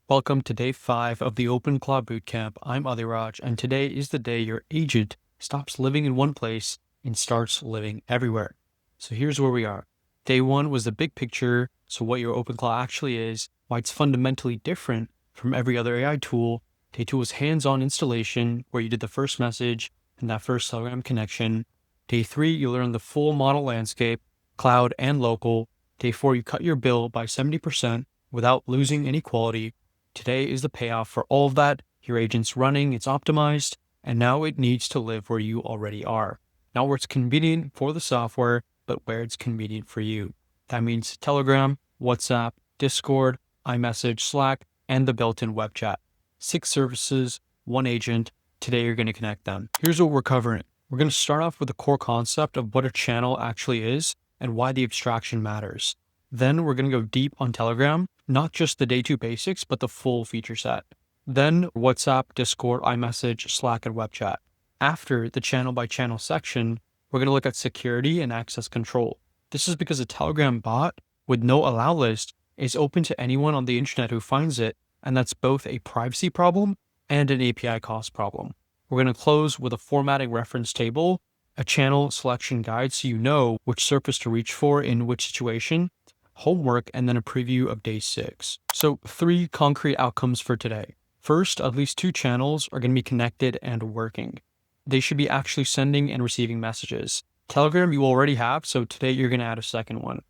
Welcome to day 5 of the OpenClaw Bootcamp. I'm Adiraj, and today is the day your agent stops living in one place and starts living everywhere. So here's where we are. Day 1 was the big picture, so what your OpenClaw actually is, why it's fundamentally different from every other AI tool. Day 2 was hands-on installation, where you did the first message and that first Telegram connection. Day 3, you learned the full model landscape, cloud and local. Day 4, you cut your bill by 70% without losing any quality. Today is the payoff for all of that. Your agent's running, it's optimized, and now it needs to live where you already are. Not where it's convenient for the software, but where it's convenient for you. That means Telegram, WhatsApp, Discord, iMessage, Slack, and the built-in web chat. 6 services, 1 agent. Today you're going to connect them. Here's what we're covering. We're going to start off with the core concept of what a channel actually is and why the abstraction matters. Then we're going to go deep on Telegram, not just the day 2 basics, but the full feature set. Then WhatsApp, Discord, iMessage, Slack, and web chat. After the channel by channel section, we're going to look at security and access control. This is because a Telegram bot with no allow list is open to anyone on the internet who finds it, and that's both a privacy problem and an API cost problem. We're going to close with a formatting reference table, a channel selection guide so you know which surface to reach for in which situation, homework, and then a preview of day 6. So 3 concrete outcomes for today. First, at least 2 channels are going to be connected and working. They should be actually sending and receiving messages. Telegram you already have, so today you're going to add a second one.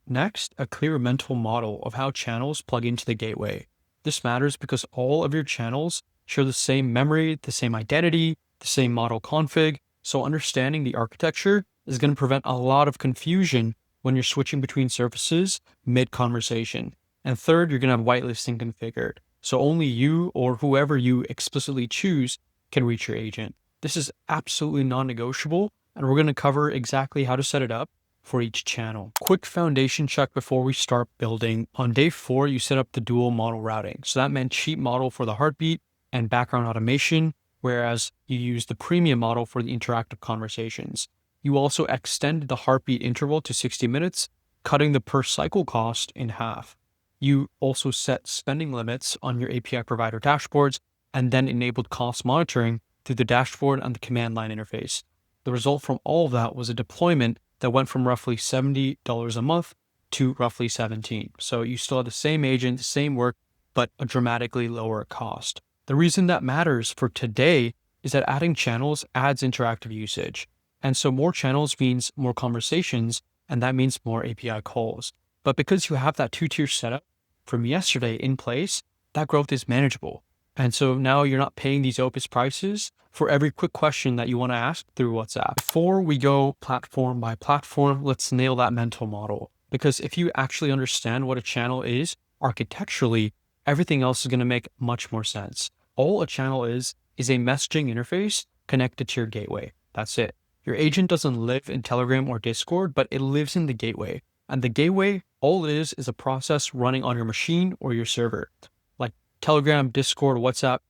Next, a clear mental model of how channels plug into the gateway. This matters because all of your channels share the same memory, the same identity, the same model config, so understanding the architecture is going to prevent a lot of confusion when you're switching between services mid-conversation. And third, you're going to have whitelisting configured. So only you or whoever you explicitly choose can reach your agent. This is absolutely non-negotiable, and we're going to cover exactly how to set it up for each channel. Quick foundation check before we start building. On day 4, you set up the dual model routing. So that meant cheap model for the heartbeat and background automation, whereas you use the premium model for the interactive conversations. You also extended the heartbeat interval to 60 minutes, cutting the per cycle cost in half. You also set spending limits on your API provider dashboards and then enabled cost monitoring through the dashboard and the command line interface. The result from all of that was a deployment that went from roughly $70 a month to roughly $17. So you still have the same agent, the same work, but a dramatically lower cost. The reason that matters for today is that adding channels adds interactive usage. And so more channels means more conversations, and that means more API calls. But because you have that 2-tier setup from yesterday in place, that growth is manageable. And so now you're not paying these Opus prices for every quick question that you want to ask through WhatsApp. Before we go platform by platform, let's nail that mental model. Because if you actually understand what a channel is architecturally, everything else is going to make much more sense. All a channel is a messaging interface connected to your gateway. That's it. Your agent doesn't live in Telegram or Discord, but it lives in the gateway. And the gateway, all it is a process running on your machine or your server. Like Telegram, Discord, WhatsApp.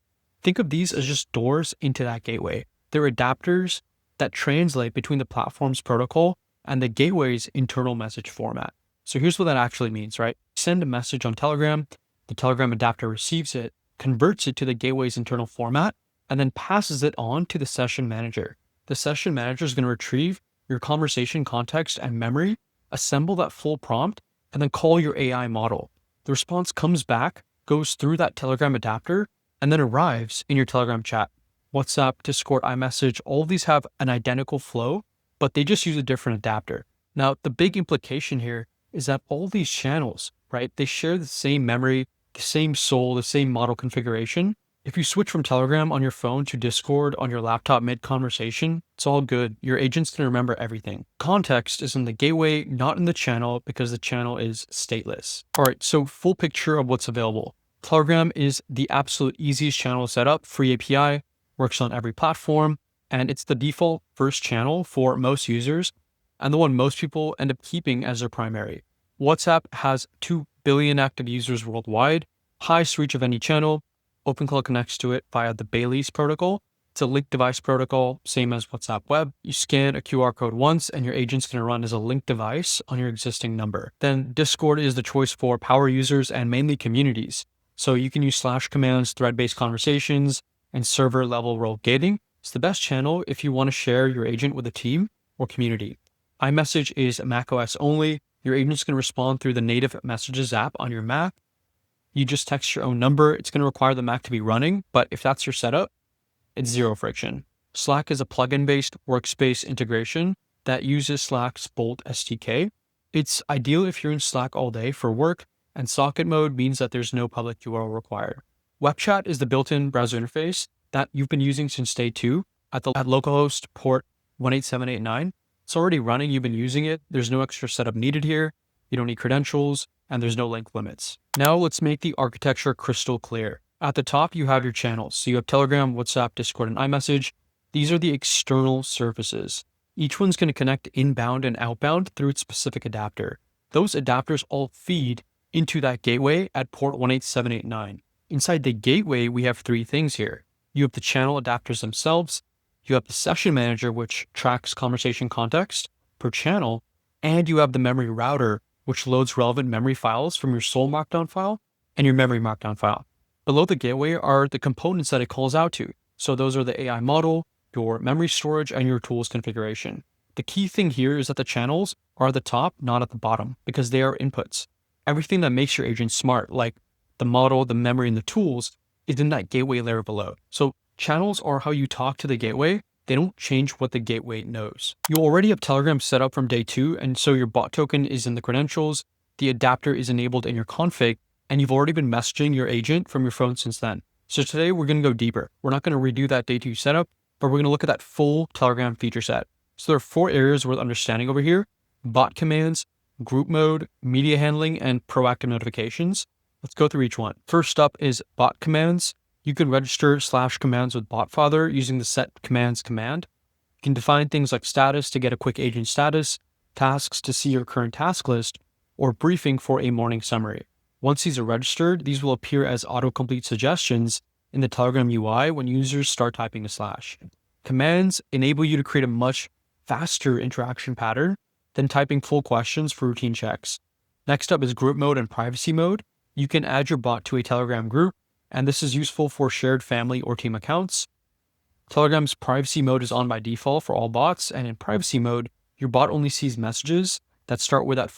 Think of these as just doors into that gateway. They're adapters that translate between the platform's protocol and the gateway's internal message format. So here's what that actually means, right? Send a message on Telegram, the Telegram adapter receives it, converts it to the gateway's internal format, and then passes it on to the session manager. The session manager is going to retrieve your conversation context and memory, assemble that full prompt, and then call your AI model. The response comes back, goes through that Telegram adapter, and then arrives in your Telegram chat. WhatsApp, Discord, iMessage, all of these have an identical flow, but they just use a different adapter. Now, the big implication here is that all these channels, right, they share the same memory, the same soul, the same model configuration. If you switch from Telegram on your phone to Discord on your laptop mid-conversation, it's all good. Your agent's going to remember everything. Context is in the gateway, not in the channel, because the channel is stateless. All right, so full picture of what's available. Telegram is the absolute easiest channel to set up, free API, works on every platform, and it's the default first channel for most users, and the one most people end up keeping as their primary. WhatsApp has 2 billion active users worldwide, highest reach of any channel. OpenClaw connects to it via the Bailey's protocol. It's a linked device protocol, same as WhatsApp Web. You scan a QR code once and your agent's going to run as a linked device on your existing number. Then Discord is the choice for power users and mainly communities. So you can use slash commands, thread-based conversations, and server-level role gating. It's the best channel if you want to share your agent with a team or community. iMessage is macOS only. Your agent's going to respond through the native Messages app on your Mac. You just text your own number. It's going to require the Mac to be running, but if that's your setup, it's zero friction. Slack is a plugin-based workspace integration that uses Slack's Bolt SDK. It's ideal if you're in Slack all day for work, and socket mode means that there's no public URL required. Web chat is the built-in browser interface that you've been using since day 2 at localhost port 18789. It's already running, you've been using it. There's no extra setup needed here. You don't need credentials, and there's no link limits. Now let's make the architecture crystal clear. At the top, you have your channels. So you have Telegram, WhatsApp, Discord, and iMessage. These are the external surfaces. Each one's going to connect inbound and outbound through its specific adapter. Those adapters all feed into that gateway at port 18789. Inside the gateway, we have 3 things here. You have the channel adapters themselves, you have the session manager, which tracks conversation context per channel, and you have the memory router, which loads relevant memory files from your Sol Markdown file and your memory Markdown file. Below the gateway are the components that it calls out to. So those are the AI model, your memory storage, and your tools configuration. The key thing here is that the channels are at the top, not at the bottom, because they are inputs. Everything that makes your agent smart, like the model, the memory, and the tools, is in that gateway layer below. So channels are how you talk to the gateway. They don't change what the gateway knows. You already have Telegram set up from day 2, and so your bot token is in the credentials, the adapter is enabled in your config, and you've already been messaging your agent from your phone since then. So today we're going to go deeper. We're not going to redo that day 2 setup, but we're going to look at that full Telegram feature set. So there are 4 areas worth understanding over here: bot commands, group mode, media handling, and proactive notifications. Let's go through each one. First up is bot commands. You can register slash commands with BotFather using the set commands command. You can define things like status to get a quick agent status, tasks to see your current task list, or briefing for a morning summary. Once these are registered, these will appear as autocomplete suggestions in the Telegram UI when users start typing a slash. Commands enable you to create a much faster interaction pattern than typing full questions for routine checks. Next up is group mode and privacy mode. You can add your bot to a Telegram group, and this is useful for shared family or team accounts. Telegram's privacy mode is on by default for all bots, and in privacy mode, your bot only sees messages that start with that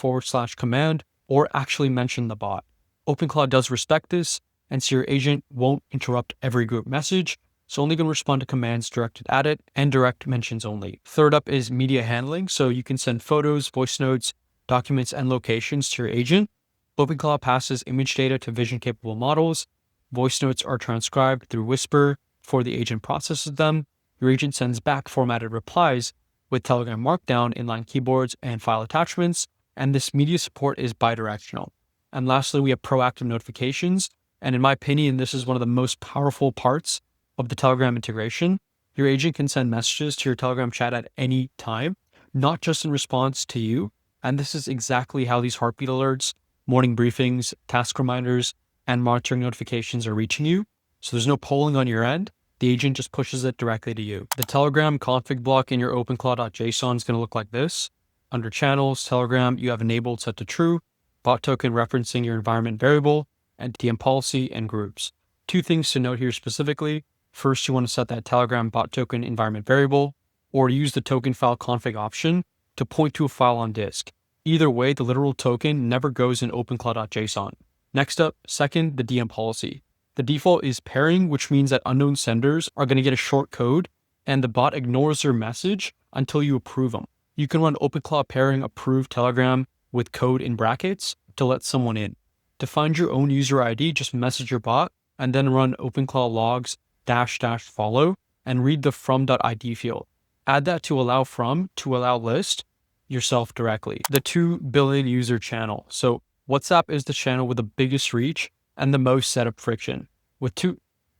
/ command or actually mention the bot. OpenClaw does respect this, and so your agent won't interrupt every group message. It's only going to respond to commands directed at it and direct mentions only. Third up is media handling, so you can send photos, voice notes, documents, and locations to your agent. OpenClaw passes image data to vision-capable models. Voice notes are transcribed through Whisper before the agent processes them. Your agent sends back formatted replies with Telegram Markdown, inline keyboards, and file attachments, and this media support is bidirectional. And lastly, we have proactive notifications, and in my opinion, this is one of the most powerful parts of the Telegram integration. Your agent can send messages to your Telegram chat at any time, not just in response to you, and this is exactly how these heartbeat alerts, morning briefings, task reminders, and monitoring notifications are reaching you. So there's no polling on your end. The agent just pushes it directly to you. The Telegram config block in your OpenClaw.json is going to look like this. Under channels, Telegram, you have enabled set to true, bot token referencing your environment variable, and DM policy and groups. 2 things to note here specifically. First, you want to set that Telegram bot token environment variable, or use the token file config option to point to a file on disk. Either way, the literal token never goes in OpenClaw.json. Next up, second, the DM policy. The default is pairing, which means that unknown senders are going to get a short code, and the bot ignores their message until you approve them. You can run OpenClaw pairing approved Telegram with code in brackets to let someone in. To find your own user ID, just message your bot and then run OpenClaw logs -- follow and read the from.id field. Add that to allow from to allow list yourself directly. The 2 billion user channel. So WhatsApp is the channel with the biggest reach and the most setup friction.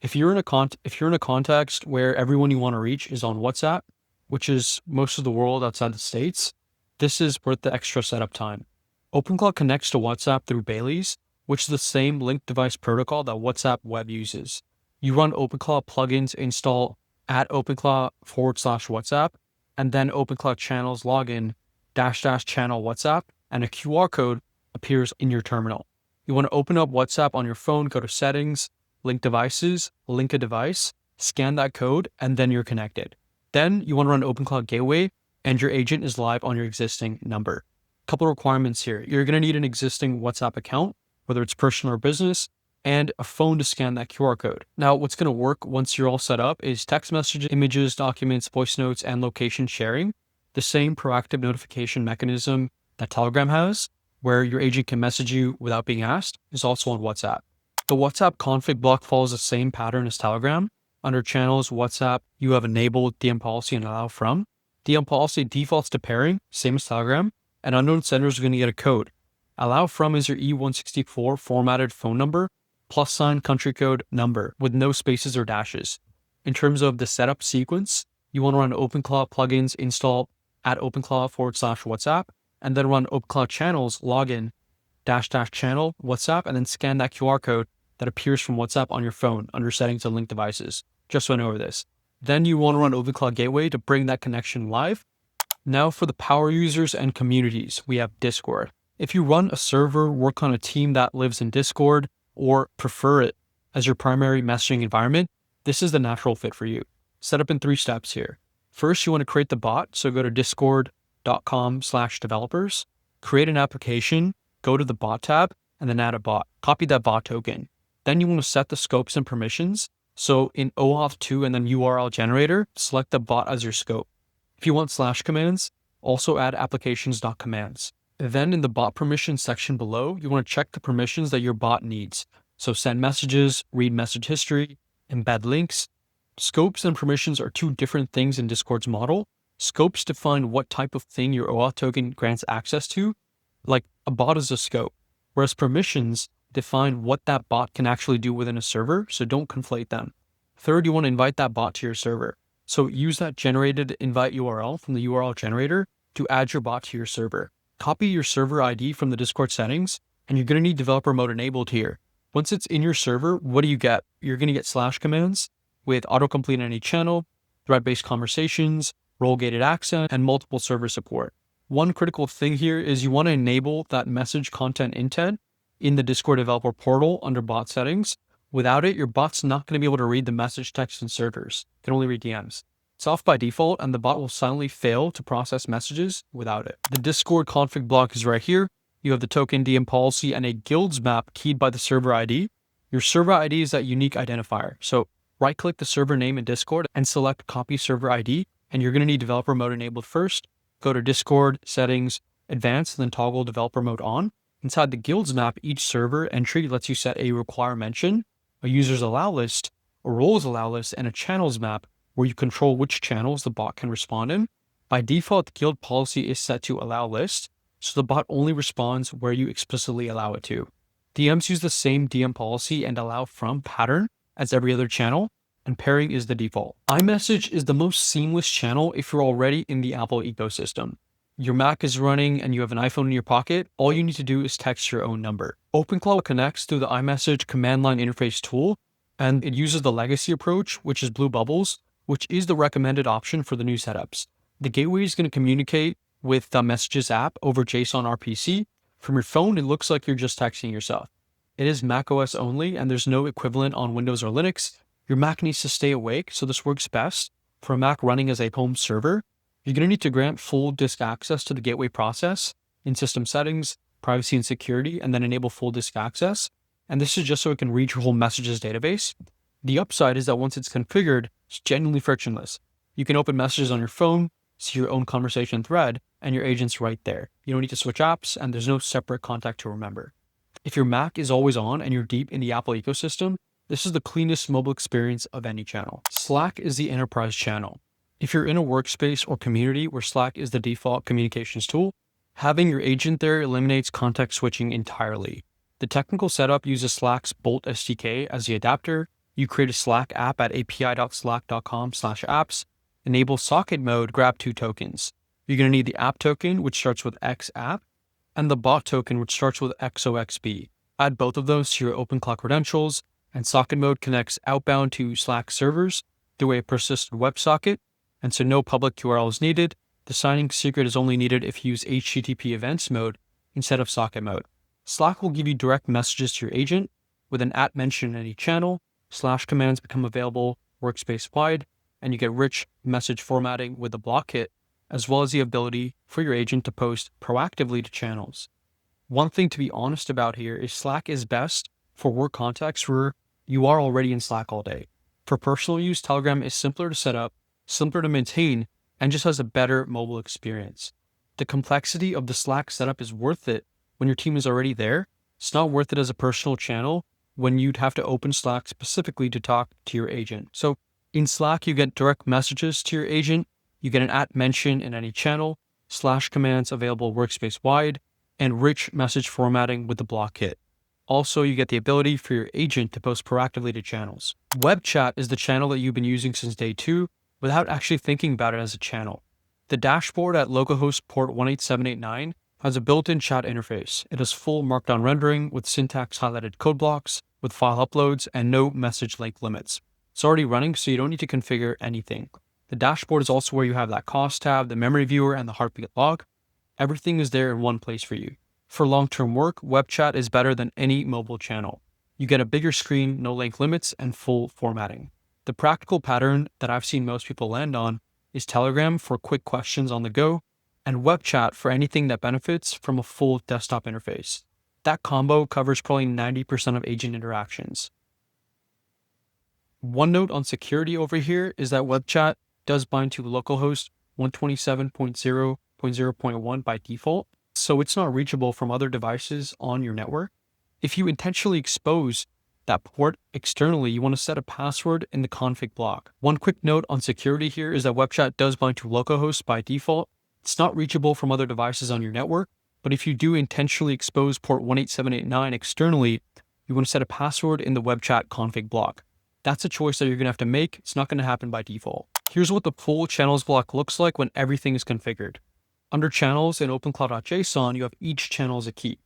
If you're in a context where everyone you want to reach is on WhatsApp, which is most of the world outside the States, this is worth the extra setup time. OpenClaw connects to WhatsApp through Bailey's, which is the same linked device protocol that WhatsApp web uses. You run OpenClaw plugins install at OpenClaw / WhatsApp, and then OpenClaw channels login -- channel WhatsApp, and a QR code appears in your terminal. You want to open up WhatsApp on your phone, go to settings, link devices, link a device, scan that code, and then you're connected. Then you want to run OpenClaw Gateway, and your agent is live on your existing number. Couple requirements here. You're going to need an existing WhatsApp account, whether it's personal or business, and a phone to scan that QR code. Now, what's going to work once you're all set up is text messages, images, documents, voice notes, and location sharing. The same proactive notification mechanism that Telegram has, where your agent can message you without being asked, is also on WhatsApp. The WhatsApp config block follows the same pattern as Telegram. Under channels, WhatsApp, you have enabled DM policy and allow from. DM policy defaults to pairing, same as Telegram, and unknown senders are going to get a code. Allow from is your E164 formatted phone number, +sign country code number with no spaces or dashes. In terms of the setup sequence, you want to run OpenClaw plugins install at OpenClaw/WhatsApp, and then run OpenClaw channels login -- channel WhatsApp, and then scan that QR code that appears from WhatsApp on your phone under settings and link devices. Just went over this. Then you want to run OpenClaw Gateway to bring that connection live. Now for the power users and communities, we have Discord. If you run a server, work on a team that lives in Discord, or prefer it as your primary messaging environment, this is the natural fit for you. Set up in 3 steps here. First, you want to create the bot. So go to discord.com/developers, create an application, go to the bot tab, and then add a bot. Copy that bot token. Then you want to set the scopes and permissions. So in OAuth 2 and then URL generator, select the bot as your scope. If you want /commands, also add applications.commands. Then in the bot permissions section below, you want to check the permissions that your bot needs. So send messages, read message history, embed links. Scopes and permissions are 2 different things in Discord's model. Scopes define what type of thing your OAuth token grants access to, like a bot is a scope, whereas permissions define what that bot can actually do within a server, so don't conflate them. Third, you want to invite that bot to your server. So use that generated invite URL from the URL generator to add your bot to your server. Copy your server ID from the Discord settings, and you're going to need developer mode enabled here. Once it's in your server, what do you get? You're going to get /commands with autocomplete on any channel, thread-based conversations, role-gated access, and multiple server support. One critical thing here is you want to enable that message content intent in the Discord developer portal under bot settings. Without it, your bot's not going to be able to read the message text in servers. It can only read DMs. It's off by default, and the bot will silently fail to process messages without it. The Discord config block is right here. You have the token DM policy and a guilds map keyed by the server ID. Your server ID is that unique identifier. So right-click the server name in Discord and select copy server ID, and you're going to need developer mode enabled first. Go to Discord, settings, advanced, and then toggle developer mode on. Inside the guilds map, each server entry lets you set a require mention, a user's allow list, a roles allow list, and a channels map where you control which channels the bot can respond in. By default, the guild policy is set to allow list, so the bot only responds where you explicitly allow it to. DMs use the same DM policy and allow from pattern as every other channel, and pairing is the default. iMessage is the most seamless channel if you're already in the Apple ecosystem. Your Mac is running and you have an iPhone in your pocket, all you need to do is text your own number. OpenClaw connects through the iMessage command line interface tool, and it uses the legacy approach, which is blue bubbles, which is the recommended option for the new setups. The gateway is going to communicate with the Messages app over JSON RPC. From your phone, it looks like you're just texting yourself. It is macOS only, and there's no equivalent on Windows or Linux. Your Mac needs to stay awake, so this works best for a Mac running as a home server. You're going to need to grant full disk access to the gateway process in system settings, privacy and security, and then enable full disk access. And this is just so it can read your whole messages database. The upside is that once it's configured, it's genuinely frictionless. You can open messages on your phone, see your own conversation thread, and your agent's right there. You don't need to switch apps, and there's no separate contact to remember. If your Mac is always on and you're deep in the Apple ecosystem, this is the cleanest mobile experience of any channel. Slack is the enterprise channel. If you're in a workspace or community where Slack is the default communications tool, having your agent there eliminates context switching entirely. The technical setup uses Slack's Bolt SDK as the adapter. You create a Slack app at api.slack.com/apps, enable socket mode, grab 2 tokens. You're going to need the app token, which starts with XApp, and the bot token, which starts with XOXB. Add both of those to your OpenClaw credentials, and socket mode connects outbound to Slack servers through a persistent WebSocket, and so no public URL is needed. The signing secret is only needed if you use HTTP events mode instead of socket mode. Slack will give you direct messages to your agent with an @mention in any channel, slash commands become available workspace wide, and you get rich message formatting with the block kit, as well as the ability for your agent to post proactively to channels. One thing to be honest about here is Slack is best for work contexts where you are already in Slack all day. For personal use, Telegram is simpler to set up, simpler to maintain, and just has a better mobile experience. The complexity of the Slack setup is worth it when your team is already there. It's not worth it as a personal channel when you'd have to open Slack specifically to talk to your agent. So in Slack, you get direct messages to your agent, you get an @mention in any channel, slash commands available workspace wide, and rich message formatting with the block kit. Also, you get the ability for your agent to post proactively to channels. Web chat is the channel that you've been using since day 2 without actually thinking about it as a channel. The dashboard at localhost port 18789 has a built-in chat interface. It has full markdown rendering with syntax highlighted code blocks, with file uploads, and no message length limits. It's already running, so you don't need to configure anything. The dashboard is also where you have that cost tab, the memory viewer, and the heartbeat log. Everything is there in one place for you. For long-term work, web chat is better than any mobile channel. You get a bigger screen, no length limits, and full formatting. The practical pattern that I've seen most people land on is Telegram for quick questions on the go, and web chat for anything that benefits from a full desktop interface. That combo covers probably 90% of agent interactions. One note on security over here is that web chat does bind to localhost 127.0.0.1 by default, so it's not reachable from other devices on your network. If you intentionally expose that port externally, you want to set a password in the config block. One quick note on security here is that web chat does bind to localhost by default. It's not reachable from other devices on your network, but if you do intentionally expose port 18789 externally, you want to set a password in the web chat config block. That's a choice that you're going to have to make. It's not going to happen by default. Here's what the full channels block looks like when everything is configured. Under channels in OpenClaw.json, you have each channel as a key.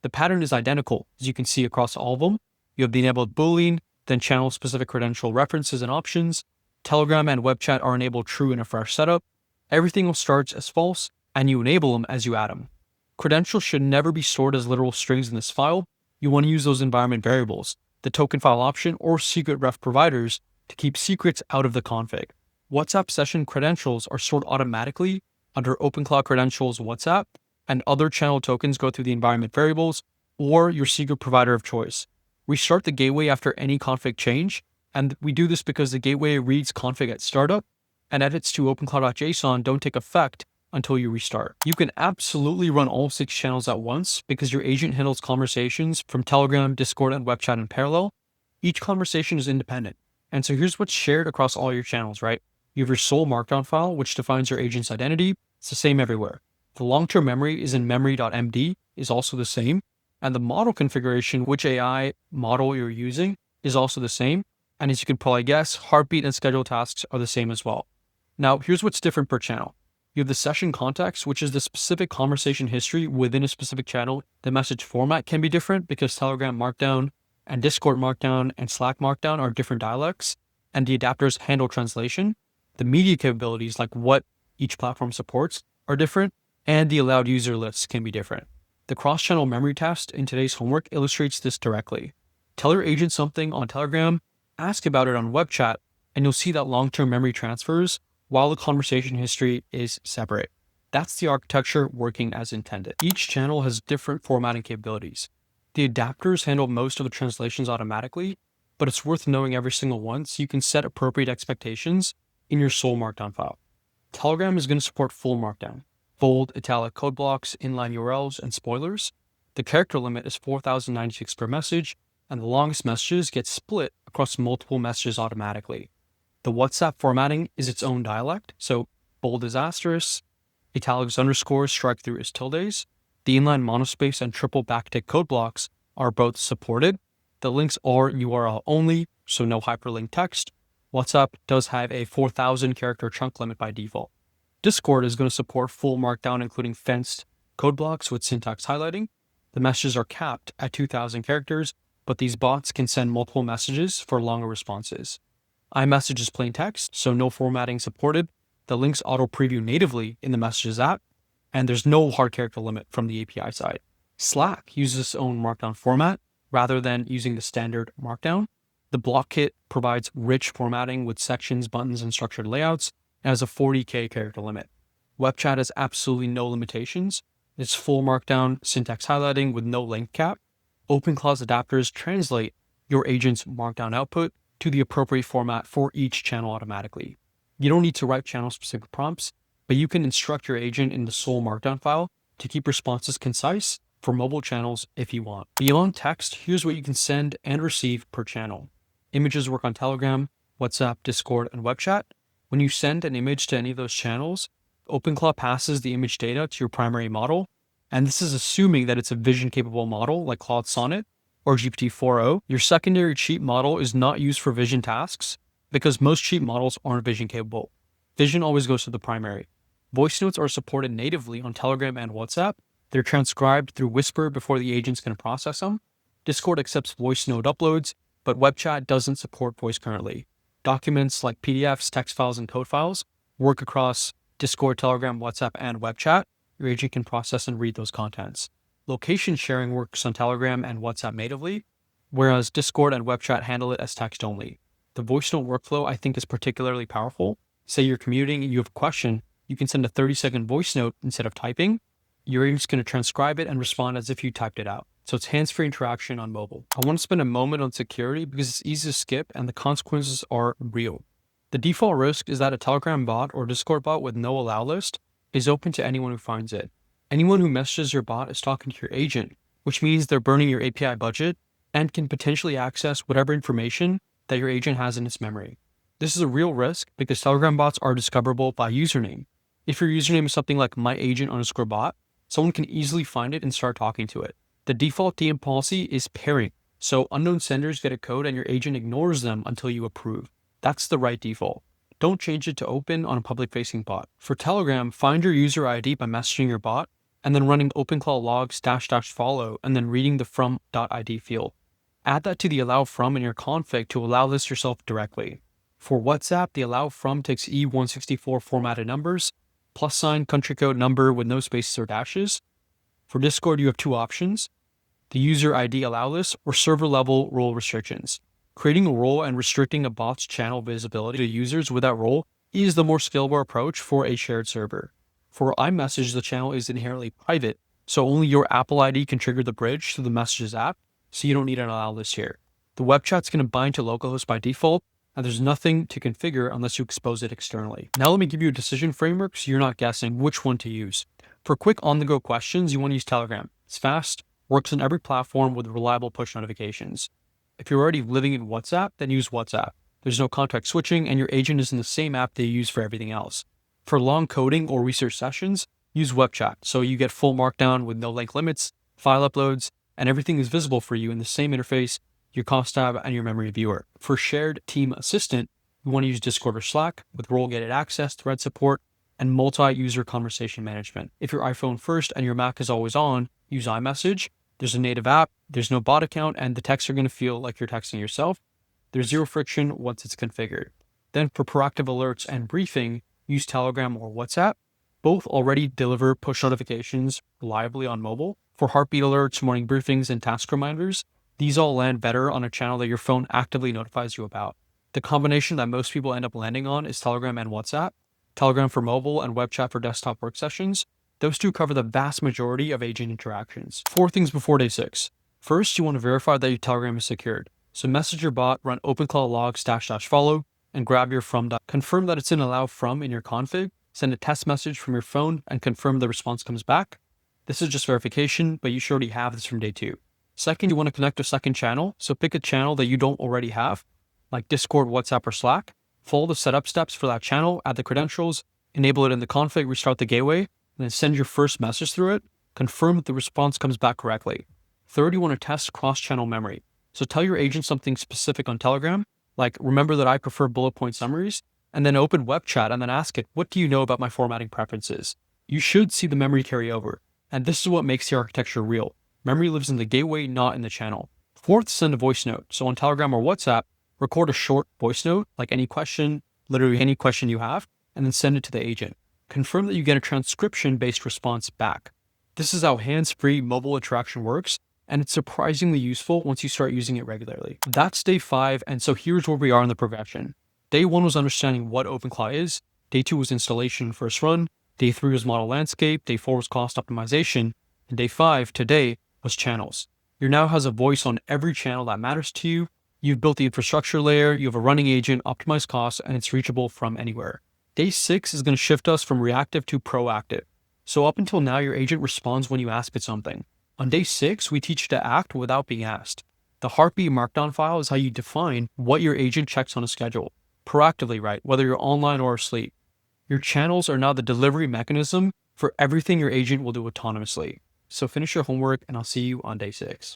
The pattern is identical, as you can see across all of them. You have the enabled Boolean, then channel-specific credential references and options. Telegram and web chat are enabled true in a fresh setup. Everything starts as false, and you enable them as you add them. Credentials should never be stored as literal strings in this file. You want to use those environment variables, the token file option, or secret ref providers to keep secrets out of the config. WhatsApp session credentials are stored automatically under OpenClaw credentials WhatsApp, and other channel tokens go through the environment variables or your secret provider of choice. Restart the gateway after any config change, and we do this because the gateway reads config at startup, and edits to OpenClaw.json don't take effect until you restart. You can absolutely run all 6 channels at once because your agent handles conversations from Telegram, Discord, and web chat in parallel. Each conversation is independent. And so here's what's shared across all your channels, right? You have your sole markdown file, which defines your agent's identity. It's the same everywhere. The long-term memory is in memory.md is also the same. And the model configuration, which AI model you're using, is also the same. And as you can probably guess, heartbeat and schedule tasks are the same as well. Now, here's what's different per channel. You have the session context, which is the specific conversation history within a specific channel. The message format can be different because Telegram Markdown and Discord Markdown and Slack Markdown are different dialects, and the adapters handle translation. The media capabilities, like what each platform supports, are different, and the allowed user lists can be different. The cross-channel memory test in today's homework illustrates this directly. Tell your agent something on Telegram, ask about it on web chat, and you'll see that long-term memory transfers while the conversation history is separate. That's the architecture working as intended. Each channel has different formatting capabilities. The adapters handle most of the translations automatically, but it's worth knowing every single one so you can set appropriate expectations in your sole markdown file. Telegram is going to support full markdown, bold, italic code blocks, inline URLs, and spoilers. The character limit is 4096 per message, and the longest messages get split across multiple messages automatically. The WhatsApp formatting is its own dialect, so bold is asterisk, italics underscores, strike through is tildes. The inline monospace and triple backtick code blocks are both supported. The links are URL only, so no hyperlink text. WhatsApp does have a 4,000 character chunk limit by default. Discord is going to support full markdown, including fenced code blocks with syntax highlighting. The messages are capped at 2,000 characters, but these bots can send multiple messages for longer responses. iMessage is plain text, so no formatting supported. The links auto preview natively in the Messages app, and there's no hard character limit from the API side. Slack uses its own Markdown format rather than using the standard Markdown. The block kit provides rich formatting with sections, buttons, and structured layouts, and has a 40K character limit. WebChat has absolutely no limitations. It's full Markdown syntax highlighting with no length cap. OpenClaw's adapters translate your agent's Markdown output to the appropriate format for each channel automatically. You don't need to write channel-specific prompts, but you can instruct your agent in the sole Markdown file to keep responses concise for mobile channels if you want. Beyond text, here's what you can send and receive per channel. Images work on Telegram, WhatsApp, Discord, and WebChat. When you send an image to any of those channels, OpenClaw passes the image data to your primary model, and this is assuming that it's a vision-capable model like Claude Sonnet or GPT-4o. Your secondary cheap model is not used for vision tasks because most cheap models aren't vision-capable. Vision always goes to the primary. Voice notes are supported natively on Telegram and WhatsApp. They're transcribed through Whisper before the agent's going to process them. Discord accepts voice note uploads, but WebChat doesn't support voice currently. Documents like PDFs, text files, and code files work across Discord, Telegram, WhatsApp, and WebChat. Your agent can process and read those contents. Location sharing works on Telegram and WhatsApp natively, whereas Discord and WebChat handle it as text only. The voice note workflow I think is particularly powerful. Say you're commuting and you have a question, you can send a 30-second voice note instead of typing. Your agent's going to transcribe it and respond as if you typed it out. So it's hands-free interaction on mobile. I want to spend a moment on security because it's easy to skip and the consequences are real. The default risk is that a Telegram bot or Discord bot with no allow list is open to anyone who finds it. Anyone who messages your bot is talking to your agent, which means they're burning your API budget and can potentially access whatever information that your agent has in its memory. This is a real risk because Telegram bots are discoverable by username. If your username is something like myagent_bot, someone can easily find it and start talking to it. The default DM policy is pairing, so unknown senders get a code and your agent ignores them until you approve. That's the right default. Don't change it to open on a public-facing bot. For Telegram, find your user ID by messaging your bot, and then running OpenClaw logs --follow, and then reading the from.id field. Add that to the allow from in your config to allow this yourself directly. For WhatsApp, the allow from takes E164 formatted numbers, +, country code, number with no spaces or dashes. For Discord, you have two options: the user ID allow list or server level role restrictions. Creating a role and restricting a bot's channel visibility to users with that role is the more scalable approach for a shared server. For iMessage, the channel is inherently private, so only your Apple ID can trigger the bridge to the Messages app, so you don't need an allow list here. The web chat's going to bind to localhost by default, and there's nothing to configure unless you expose it externally. Now let me give you a decision framework so you're not guessing which one to use. For quick on-the-go questions, you want to use Telegram. It's fast, works on every platform with reliable push notifications. If you're already living in WhatsApp, then use WhatsApp. There's no context switching, and your agent is in the same app they use for everything else. For long coding or research sessions, use WebChat, so you get full Markdown with no length limits, file uploads, and everything is visible for you in the same interface, your cost tab, and your memory viewer. For shared team assistant, you want to use Discord or Slack with role-gated access, thread support, and multi-user conversation management. If you're iPhone first and your Mac is always on, use iMessage. There's a native app, there's no bot account, and the texts are going to feel like you're texting yourself. There's zero friction once it's configured. Then for proactive alerts and briefing, use Telegram or WhatsApp. Both already deliver push notifications reliably on mobile. For heartbeat alerts, morning briefings, and task reminders, these all land better on a channel that your phone actively notifies you about. The combination that most people end up landing on is Telegram and WhatsApp. Telegram for mobile and WebChat for desktop work sessions. Those two cover the vast majority of agent interactions. 4 things before day 6. First, you want to verify that your Telegram is secured. So message your bot, run OpenClaw logs --follow, and grab your from. Confirm that it's in allow from in your config, send a test message from your phone, and confirm the response comes back. This is just verification, but you should already have this from day 2. Second, you want to connect a second channel, so pick a channel that you don't already have, like Discord, WhatsApp, or Slack. Follow the setup steps for that channel, add the credentials, enable it in the config, restart the gateway, and then send your first message through it. Confirm that the response comes back correctly. Third, you want to test cross-channel memory. So tell your agent something specific on Telegram, like remember that I prefer bullet point summaries, and then open WebChat and then ask it, what do you know about my formatting preferences? You should see the memory carry over. And this is what makes the architecture real. Memory lives in the gateway, not in the channel. Fourth, send a voice note. So on Telegram or WhatsApp, record a short voice note, like any question, literally any question you have, and then send it to the agent. Confirm that you get a transcription-based response back. This is how hands-free mobile interaction works, and it's surprisingly useful once you start using it regularly. That's day 5, and so here's where we are in the progression. Day 1 was understanding what OpenClaw is, day 2 was installation first run, day 3 was model landscape, day 4 was cost optimization, and day 5, today, was channels. Your now has a voice on every channel that matters to you. You've built the infrastructure layer, you have a running agent, optimized costs, and it's reachable from anywhere. Day 6 is going to shift us from reactive to proactive. So up until now, your agent responds when you ask it something. On day 6, we teach you to act without being asked. The heartbeat markdown file is how you define what your agent checks on a schedule. Proactively, right? Whether you're online or asleep. Your channels are now the delivery mechanism for everything your agent will do autonomously. So finish your homework and I'll see you on day 6.